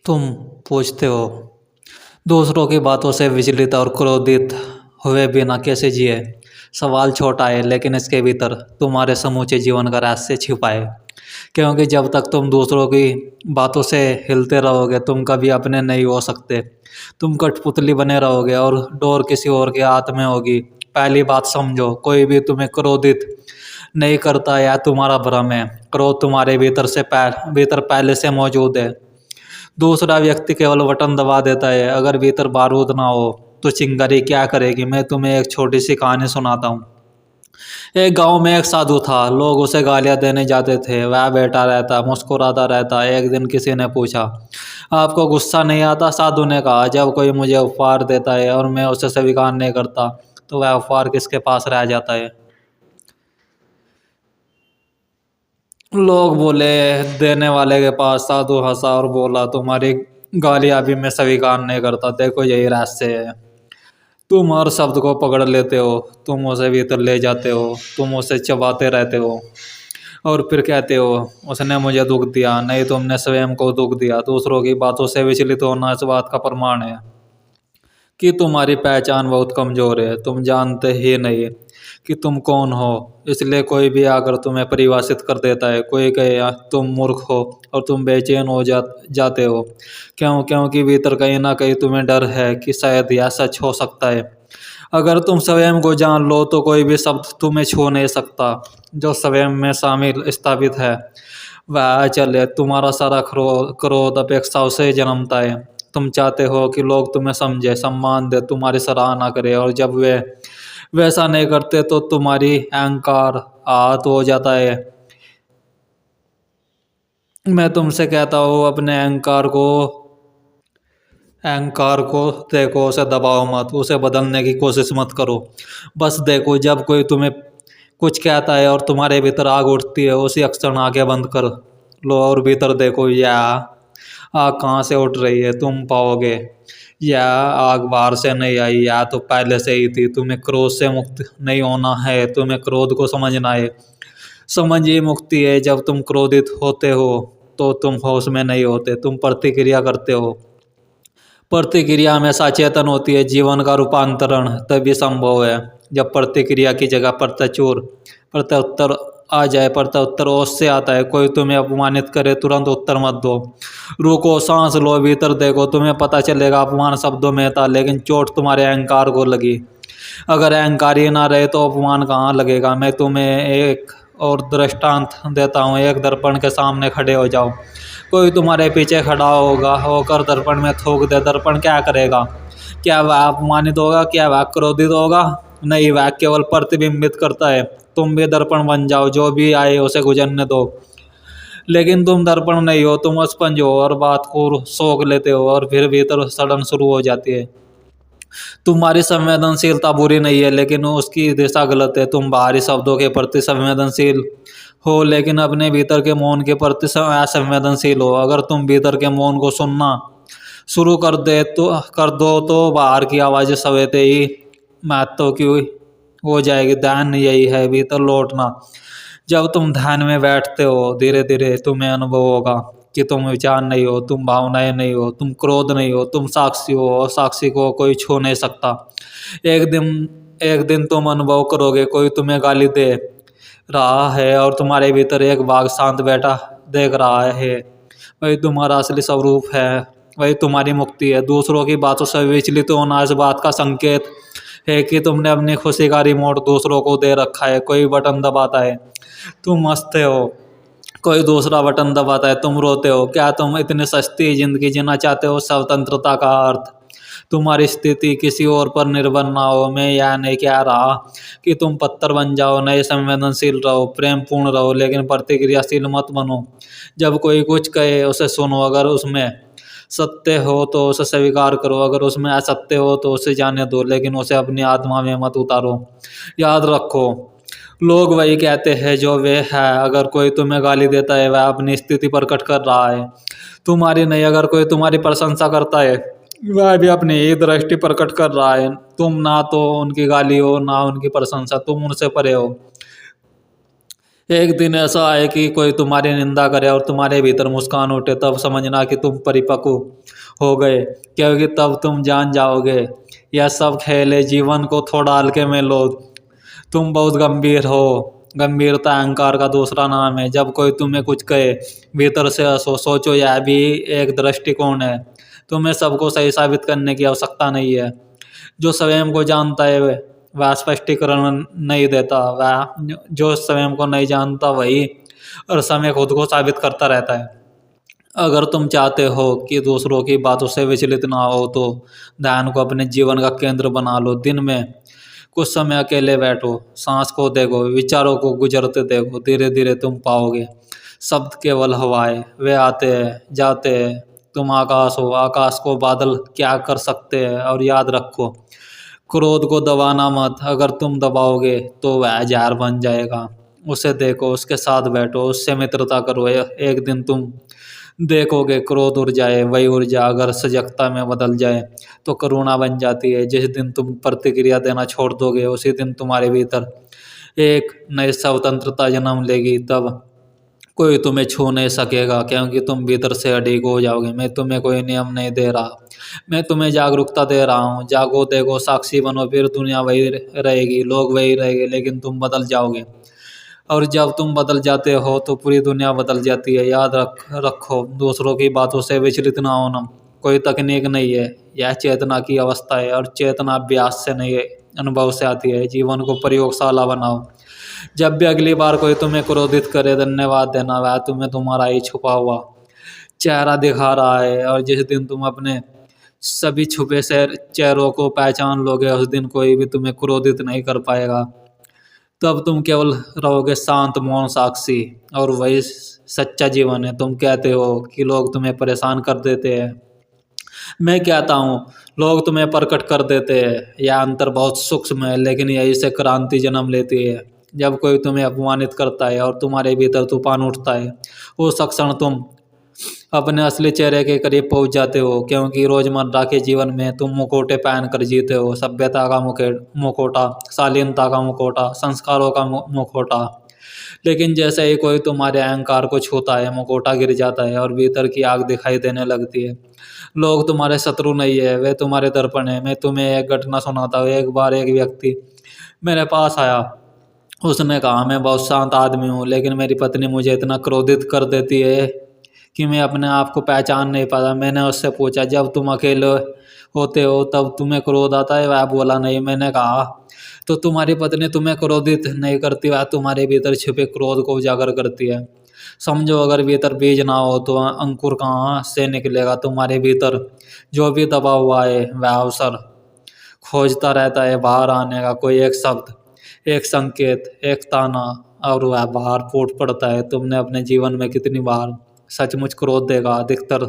तुम पूछते हो दूसरों की बातों से विचलित और क्रोधित हुए बिना कैसे जिए। सवाल छोटा है लेकिन इसके भीतर तुम्हारे समूचे जीवन का रहस्य छिपा है। क्योंकि जब तक तुम दूसरों की बातों से हिलते रहोगे तुम कभी अपने नहीं हो सकते। तुम कठपुतली बने रहोगे और डोर किसी और के हाथ में होगी। पहली बात समझो, कोई भी तुम्हें क्रोधित नहीं करता, यह तुम्हारा भ्रम है। क्रोध तुम्हारे भीतर पहले से मौजूद है। दूसरा व्यक्ति केवल बटन दबा देता है। अगर भीतर बारूद ना हो तो चिंगारी क्या करेगी। मैं तुम्हें एक छोटी सी कहानी सुनाता हूँ। एक गांव में एक साधु था। लोग उसे गालियां देने जाते थे। वह बैठा रहता, मुस्कुराता रहता। एक दिन किसी ने पूछा, आपको गुस्सा नहीं आता? साधु ने कहा, जब कोई मुझे उपहार देता है और मैं उसे स्वीकार नहीं करता तो वह उपहार किसके पास रह जाता है। लोग बोले, देने वाले के पास। साधु हंसा और बोला, तुम्हारी गालियां भी मैं स्वीकार नहीं करता। देखो यही रहस्य है। तुम हर शब्द को पकड़ लेते हो, तुम उसे भीतर ले जाते हो, तुम उसे चबाते रहते हो और फिर कहते हो उसने मुझे दुख दिया। नहीं, तुमने स्वयं को दुख दिया। दूसरों की बातों से विचलित होना इस बात का प्रमाण है कि तुम्हारी पहचान बहुत कमजोर है। तुम जानते ही नहीं कि तुम कौन हो, इसलिए कोई भी आकर तुम्हें परिभाषित कर देता है। कोई कहे तुम मूर्ख हो और तुम बेचैन हो जाते हो। क्योंकि भीतर कहीं ना कहीं तुम्हें डर है कि शायद यह सच हो सकता है। अगर तुम स्वयं को जान लो तो कोई भी शब्द तुम्हें छू नहीं सकता। जो स्वयं में शामिल स्थापित है वह चले। तुम्हारा सारा क्रोध अपेक्षाओं से जन्मता है। तुम चाहते हो कि लोग तुम्हें समझे, सम्मान दे, तुम्हारी सराहना करे, और जब वे वैसा नहीं करते तो तुम्हारी अहंकार आहत हो जाता है। मैं तुमसे कहता हूँ, अपने अहंकार को देखो, उसे दबाओ मत, उसे बदलने की कोशिश मत करो। बस देखो, जब कोई तुम्हें कुछ कहता है और तुम्हारे भीतर आग उठती है, उसी क्षण आंखें बंद कर लो और भीतर देखो। यह आग कहाँ से उठ रही है तुम पाओगे। यह आग बाहर से नहीं आई, यह तो पहले से ही थी। तुम्हें क्रोध से मुक्त नहीं होना है, तुम्हें क्रोध को समझना है। समझ ही मुक्ति है। जब तुम क्रोधित होते हो तो तुम होश में नहीं होते, तुम प्रतिक्रिया करते हो। प्रतिक्रिया हमेशा चेतन होती है। जीवन का रूपांतरण तभी संभव है जब प्रतिक्रिया की जगह प्रत्युत्तर आ जाए। प्रत्युत्तर ओस से आता है। कोई तुम्हें अपमानित करे तुरंत उत्तर मत दो। रुको, सांस लो, भीतर देखो। तुम्हें पता चलेगा अपमान शब्दों में था लेकिन चोट तुम्हारे अहंकार को लगी। अगर अहंकार ही ना रहे तो अपमान कहाँ लगेगा। मैं तुम्हें एक और दृष्टांत देता हूँ। एक दर्पण के सामने खड़े हो जाओ। कोई तुम्हारे पीछे खड़ा होकर दर्पण में थूक दे। दर्पण क्या करेगा? क्या वह अपमानित होगा? क्या वह क्रोधित होगा? नहीं, वह केवल प्रतिबिंबित करता है। तुम भी दर्पण बन जाओ, जो भी आए उसे गुजरने दो। लेकिन तुम दर्पण नहीं हो, तुम स्पंज हो और बात को सोख लेते हो और फिर भीतर सड़न शुरू हो जाती है। तुम्हारी संवेदनशीलता बुरी नहीं है लेकिन उसकी दिशा गलत है। तुम बाहरी शब्दों के प्रति संवेदनशील हो लेकिन अपने भीतर के मौन के प्रति असंवेदनशील हो। अगर तुम भीतर के मौन को सुनना शुरू कर दो तो बाहर की आवाज़ें सवेते ही महत्व की हो जाएगी। ध्यान यही है, भीतर लौटना। जब तुम ध्यान में बैठते हो धीरे धीरे तुम्हें अनुभव होगा कि तुम विचार नहीं हो, तुम भावनाएं नहीं हो, तुम क्रोध नहीं हो, तुम साक्षी हो और साक्षी को कोई छू नहीं सकता। एक दिन तुम अनुभव करोगे कोई तुम्हें गाली दे रहा है और तुम्हारे भीतर एक बाघ शांत बैठा देख रहा है। वही तुम्हारा असली स्वरूप है, वही तुम्हारी मुक्ति है। दूसरों की बातों से विचलित होना इस बात का संकेत है कि तुमने अपनी खुशी का रिमोट दूसरों को दे रखा है। कोई बटन दबाता है, तुम हंसते हो। कोई दूसरा बटन दबाता है, तुम रोते हो। क्या तुम इतनी सस्ती जिंदगी जीना चाहते हो? स्वतंत्रता का अर्थ तुम्हारी स्थिति किसी और पर निर्भर ना हो। मैं यह नहीं कह रहा कि तुम पत्थर बन जाओ। नए संवेदनशील रहो, प्रेम पूर्ण रहो, लेकिन प्रतिक्रियाशील मत बनो। जब कोई कुछ कहे उसे सुनो। अगर उसमें सत्य हो तो उसे स्वीकार करो, अगर उसमें असत्य हो तो उसे जाने दो, लेकिन उसे अपनी आत्मा में मत उतारो। याद रखो, लोग वही कहते हैं जो वे है। अगर कोई तुम्हें गाली देता है वह अपनी स्थिति प्रकट कर रहा है, तुम्हारी नहीं। अगर कोई तुम्हारी प्रशंसा करता है वह भी अपनी ही दृष्टि प्रकट कर रहा है। तुम ना तो उनकी गाली हो ना उनकी प्रशंसा, तुम उनसे परे हो। एक दिन ऐसा आए कि कोई तुम्हारी निंदा करे और तुम्हारे भीतर मुस्कान उठे, तब समझना कि तुम परिपक्व हो गए, क्योंकि तब तुम जान जाओगे यह सब खेल है, जीवन को थोड़ा हल्के में लो। तुम बहुत गंभीर हो। गंभीरता अहंकार का दूसरा नाम है। जब कोई तुम्हें कुछ कहे, भीतर से हंसो, सोचो यह भी एक दृष्टिकोण है। तुम्हें सबको सही साबित करने की आवश्यकता नहीं है। जो स्वयं को जानता है वह स्पष्टीकरण नहीं देता, वह जो स्वयं को नहीं जानता वही हर समय खुद को साबित करता रहता है। अगर तुम चाहते हो कि दूसरों की बातों से विचलित ना हो तो ध्यान को अपने जीवन का केंद्र बना लो। दिन में कुछ समय अकेले बैठो, सांस को देखो, विचारों को गुजरते देखो। धीरे धीरे तुम पाओगे शब्द केवल हवाएं, वे आते हैं जाते हैं। तुम आकाश हो, आकाश को बादल क्या कर सकते हैं। और याद रखो, क्रोध को दबाना मत। अगर तुम दबाओगे तो वह जहर बन जाएगा। उसे देखो, उसके साथ बैठो, उससे मित्रता करो। एक दिन तुम देखोगे क्रोध ऊर्जाए, वही ऊर्जा अगर सजगता में बदल जाए तो करुणा बन जाती है। जिस दिन तुम प्रतिक्रिया देना छोड़ दोगे उसी दिन तुम्हारे भीतर एक नई स्वतंत्रता जन्म लेगी। तब कोई तुम्हें छू नहीं सकेगा, क्योंकि तुम भीतर से अडिग हो जाओगे। मैं तुम्हें कोई नियम नहीं दे रहा, मैं तुम्हें जागरूकता दे रहा हूँ। जागो, देखो, साक्षी बनो, फिर दुनिया वही रहेगी, लोग वही रहेंगे, लेकिन तुम बदल जाओगे। और जब तुम बदल जाते हो तो पूरी दुनिया बदल जाती है। याद रखो, दूसरों की बातों से विचलित ना होना कोई तकनीक नहीं है, यह चेतना की अवस्था है। और चेतना अभ्यास से नहीं है, अनुभव से आती है। जीवन को प्रयोगशाला बनाओ। जब भी अगली बार कोई तुम्हें क्रोधित करे, धन्यवाद देना, वह तुम्हें तुम्हारा ही छुपा हुआ चेहरा दिखा रहा है। और जिस दिन तुम अपने सभी छुपे से चेहरों को पहचान लोगे, उस दिन कोई भी तुम्हें क्रोधित नहीं कर पाएगा। तब तुम केवल रहोगे शांत, मौन, साक्षी। और वही सच्चा जीवन है। तुम कहते हो कि लोग तुम्हें परेशान कर देते हैं, मैं कहता हूँ लोग तुम्हें प्रकट कर देते हैं। यह अंतर बहुत सूक्ष्म है, लेकिन यही से क्रांति जन्म लेती है। जब कोई तुम्हें अपमानित करता है और तुम्हारे भीतर तूफान उठता है, उस क्षण तुम अपने असली चेहरे के करीब पहुंच जाते हो। क्योंकि रोजमर्रा के जीवन में तुम मुखौटे पहन कर जीते हो। सभ्यता का मुखौटा, शालीनता का मुखौटा, संस्कारों का मुखौटा। लेकिन जैसे ही कोई तुम्हारे अहंकार को छूता है, मुखौटा गिर जाता है और भीतर की आग दिखाई देने लगती है। लोग तुम्हारे शत्रु नहीं है, वे तुम्हारे दर्पण है। मैं तुम्हें एक घटना सुनाता हूँ। एक बार एक व्यक्ति मेरे पास आया। उसने कहा, मैं बहुत शांत आदमी हूँ, लेकिन मेरी पत्नी मुझे इतना क्रोधित कर देती है कि मैं अपने आप को पहचान नहीं पाता। मैंने उससे पूछा, जब तुम अकेले होते हो तब तुम्हें क्रोध आता है? वह बोला, नहीं। मैंने कहा, तो तुम्हारी पत्नी तुम्हें क्रोधित नहीं करती, वह तुम्हारे भीतर छिपे क्रोध को उजागर करती है। समझो, अगर भीतर बीज ना हो तो अंकुर कहाँ से निकलेगा? तुम्हारे भीतर जो भी दबा हुआ है वह अवसर खोजता रहता है बाहर आने का। कोई एक शब्द, एक संकेत, एक ताना, और वह बाहर फूट पड़ता है। तुमने अपने जीवन में कितनी बार सचमुच क्रोध देखा? अधिकतर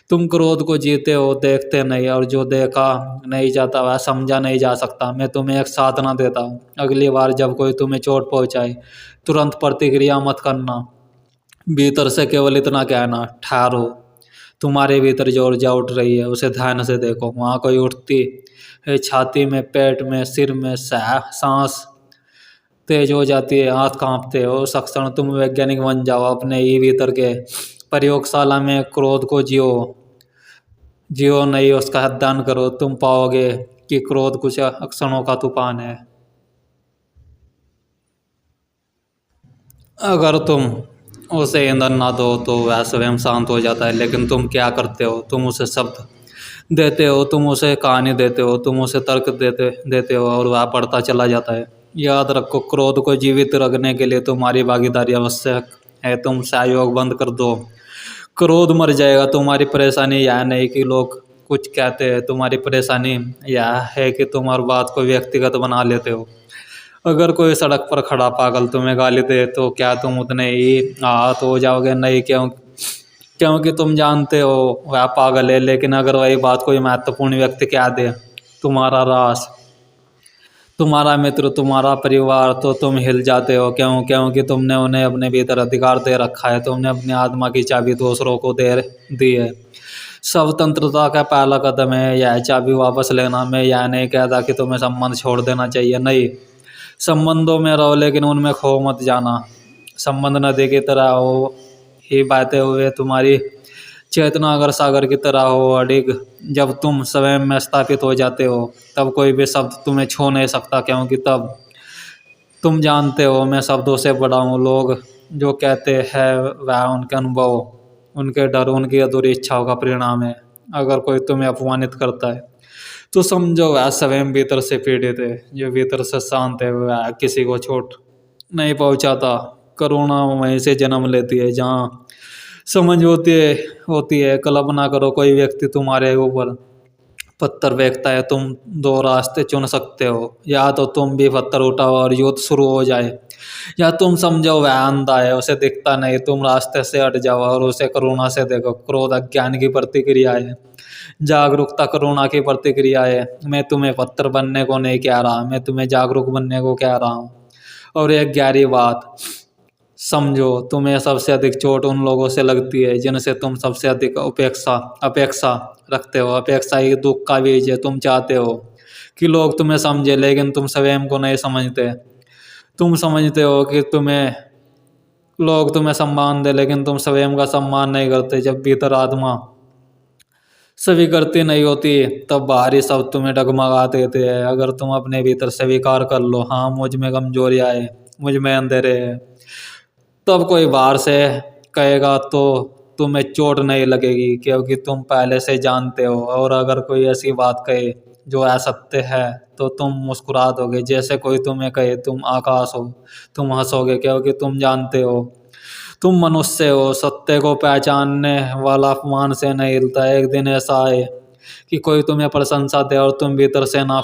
तुम क्रोध को जीते हो, देखते नहीं। और जो देखा नहीं जाता वह समझा नहीं जा सकता। मैं तुम्हें एक साधना देता हूँ। अगली बार जब कोई तुम्हें चोट पहुंचाए, तुरंत प्रतिक्रिया मत करना। भीतर से केवल इतना कहना, ठहरो। तुम्हारे भीतर जो ऊर्जा उठ रही है उसे ध्यान से देखो। वहाँ कोई उठती है, छाती में, पेट में, सिर में, सांस तेज हो जाती है, हाथ कांपते हो। उस क्षण तुम वैज्ञानिक बन जाओ। अपने ही भीतर के प्रयोगशाला में क्रोध को जियो, जियो नहीं, उसका अध्ययन करो। तुम पाओगे कि क्रोध कुछ क्षणों का तूफान है। अगर तुम उसे ईंधन ना दो तो वह स्वयं शांत हो जाता है। लेकिन तुम क्या करते हो? तुम उसे शब्द देते हो, तुम उसे कहानी देते हो, तुम उसे तर्क देते देते हो, और वह बढ़ता चला जाता है। याद रखो, क्रोध को जीवित रखने के लिए तुम्हारी भागीदारी आवश्यक है। तुम सहयोग बंद कर दो, क्रोध मर जाएगा। तुम्हारी परेशानी यह नहीं कि लोग कुछ कहते हैं, तुम्हारी परेशानी यह है कि तुम हर बात को व्यक्तिगत बना लेते हो। अगर कोई सड़क पर खड़ा पागल तुम्हें गाली दे तो क्या तुम उतने ही आहत हो जाओगे? नहीं, क्योंकि तुम जानते हो वह पागल है। लेकिन अगर वही बात कोई महत्वपूर्ण व्यक्ति कह दे, तुम्हारा राज, तुम्हारा मित्र, तुम्हारा परिवार, तो तुम हिल जाते हो। क्योंकि तुमने उन्हें अपने भीतर अधिकार दे रखा है। तुमने अपनी आत्मा की चाबी दूसरों को दे दी है। स्वतंत्रता का पहला कदम है यह चाबी वापस लेना। मैं यह नहीं कहता कि तुम्हें संबंध छोड़ देना चाहिए, नहीं, संबंधों में रहो, लेकिन उनमें खो मत जाना। संबंध नदी की तरह हो ही बहते हुए तुम्हारी चेतना अगर सागर की तरह हो अडिग। जब तुम स्वयं में स्थापित हो जाते हो तब कोई भी शब्द तुम्हें छू नहीं सकता, क्योंकि तब तुम जानते हो मैं शब्दों से बड़ा हूँ। लोग जो कहते हैं वह उनके अनुभव, उनके डर, उनकी अधूरी इच्छाओं का परिणाम है। अगर कोई तुम्हें अपमानित करता है तो समझो वह स्वयं भीतर से पीड़ित है। जो भीतर से शांत है वह किसी को चोट नहीं पहुंचाता। करुणा वहीं से जन्म लेती है जहाँ समझ होती है। कल्पना करो कोई व्यक्ति तुम्हारे ऊपर पत्थर फेंकता है। तुम दो रास्ते चुन सकते हो, या तो तुम भी पत्थर उठाओ और युद्ध शुरू हो जाए, या तुम समझो वह अंधा है, उसे दिखता नहीं। तुम रास्ते से हट जाओ और उसे करुणा से देखो। क्रोध अज्ञान की प्रतिक्रिया है, जागरूकता करुणा की प्रतिक्रिया है। मैं तुम्हें पत्थर बनने को नहीं कह रहा, मैं तुम्हें जागरूक बनने को कह रहा हूँ। और एक गहरी बात समझो, तुम्हें सबसे अधिक चोट उन लोगों से लगती है जिनसे तुम सबसे अधिक अपेक्षा रखते हो। अपेक्षा ही दुख का बीज है। तुम चाहते हो कि लोग तुम्हें समझे, लेकिन तुम स्वयं को नहीं समझते। तुम समझते हो कि लोग तुम्हें सम्मान दे, लेकिन तुम स्वयं का सम्मान नहीं करते। जब भीतर आत्मा स्वीकृति नहीं होती तब बाहरी शब्द तुम्हें डगमगा देते हैं। अगर तुम अपने भीतर स्वीकार कर लो, हाँ मुझ में कमजोरियाँ है, मुझ में अंधेरे है, तब कोई बाहर से कहेगा तो तुम्हें चोट नहीं लगेगी, क्योंकि तुम पहले से जानते हो। और अगर कोई ऐसी बात कहे जो असत्य है तो तुम मुस्कुरा दोगे। जैसे कोई तुम्हें कहे तुम आकाश हो, तुम हंसोगे, क्योंकि तुम जानते हो तुम मनुष्य हो। सत्य को पहचानने वाला अपमान से नहीं हिलता। एक दिन ऐसा आए कि कोई तुम्हें प्रशंसा दे और तुम भीतर से ना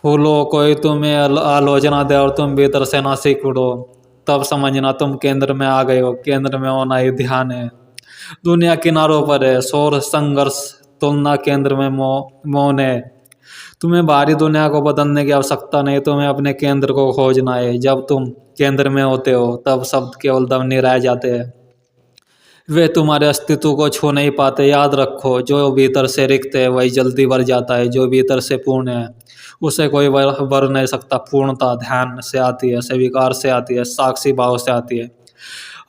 फूलो, कोई तुम्हें आलोचना दे और तुम भीतर से ना सीख उड़ो, तब समझना तुम केंद्र में आ गए हो। केंद्र में होना ही ध्यान है। दुनिया किनारों पर है, शोर संघर्ष, तुलना केंद्र में मौन है। तुम्हें बाहरी दुनिया को बदलने की आवश्यकता नहीं, तुम्हें अपने केंद्र को खोजना है। जब तुम केंद्र में होते हो तब शब्द केवल ध्वनि रह जाते हैं, वे तुम्हारे अस्तित्व को छू नहीं पाते। याद रखो, जो भीतर से रिक्त है वही जल्दी भर जाता है। जो भीतर से पूर्ण है उसे कोई भर नहीं सकता। पूर्णता ध्यान से आती है, स्वीकार से आती है, साक्षी भाव से आती है।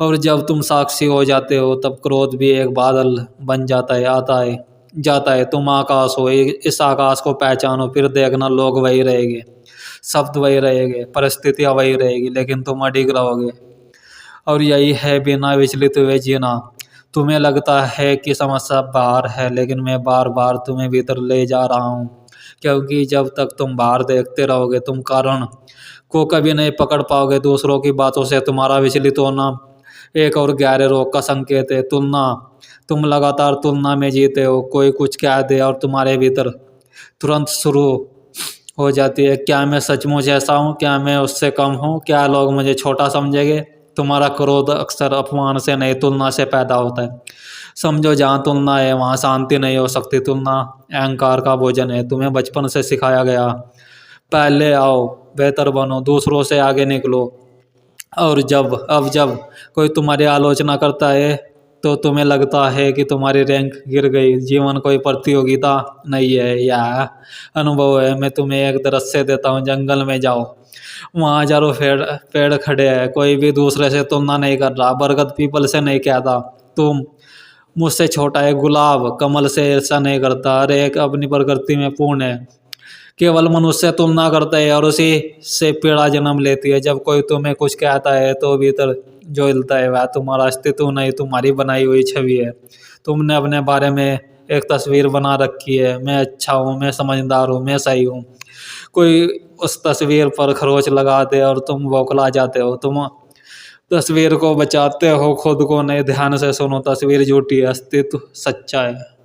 और जब तुम साक्षी हो जाते हो तब क्रोध भी एक बादल बन जाता है, आता है जाता है। तुम आकाश हो, इस आकाश को पहचानो, फिर देखना लोग वही रहेंगे, शब्द वही रहेंगे, परिस्थितियाँ वही रहेगी, लेकिन तुम अडिग रहोगे। और यही है बिना विचलित हुए जीना। तुम्हें लगता है कि समस्या बाहर है, लेकिन मैं बार बार तुम्हें भीतर ले जा रहा हूँ, क्योंकि जब तक तुम बाहर देखते रहोगे तुम कारण को कभी नहीं पकड़ पाओगे। दूसरों की बातों से तुम्हारा विचलित होना एक और गहरे रोग का संकेत है। तुम लगातार तुलना में जीते हो। कोई कुछ कह दे और तुम्हारे भीतर तुरंत शुरू हो जाती है, क्या मैं सचमुच ऐसा हूँ, क्या मैं उससे कम हूँ, क्या लोग मुझे छोटा समझेंगे। तुम्हारा क्रोध अक्सर अपमान से नहीं, तुलना से पैदा होता है। समझो, जहाँ तुलना है वहाँ शांति नहीं हो सकती। तुलना अहंकार का भोजन है। तुम्हें बचपन से सिखाया गया, पहले आओ, बेहतर बनो, दूसरों से आगे निकलो। और जब कोई तुम्हारी आलोचना करता है तो तुम्हें लगता है कि तुम्हारी रैंक गिर गई। जीवन कोई प्रतियोगिता नहीं है, यह अनुभव है। मैं तुम्हें एक दृश्य देता हूँ, जंगल में जाओ, वहाँ हजारों पेड़ खड़े हैं, कोई भी दूसरे से तुलना नहीं कर रहा। बरगद पीपल से नहीं कहता तुम मुझसे छोटा है, गुलाब कमल से ईर्ष्या नहीं करता। हर एक अपनी प्रकृति में पूर्ण है, केवल मनुष्य तुलना करता है और उसी से पीड़ा जन्म लेती है। जब कोई तुम्हें कुछ कहता है तो भीतर जो हिलता है वह तुम्हारा अस्तित्व नहीं, तुम्हारी बनाई हुई छवि है। तुमने अपने बारे में एक तस्वीर बना रखी है, मैं अच्छा हूँ, मैं समझदार हूँ, मैं सही हूँ। कोई उस तस्वीर पर खरोच लगा दे और तुम बौखला जाते हो। तुम तस्वीर को बचाते हो, खुद को नहीं। ध्यान से सुनो, तस्वीर झूठी है, अस्तित्व सच्चा है।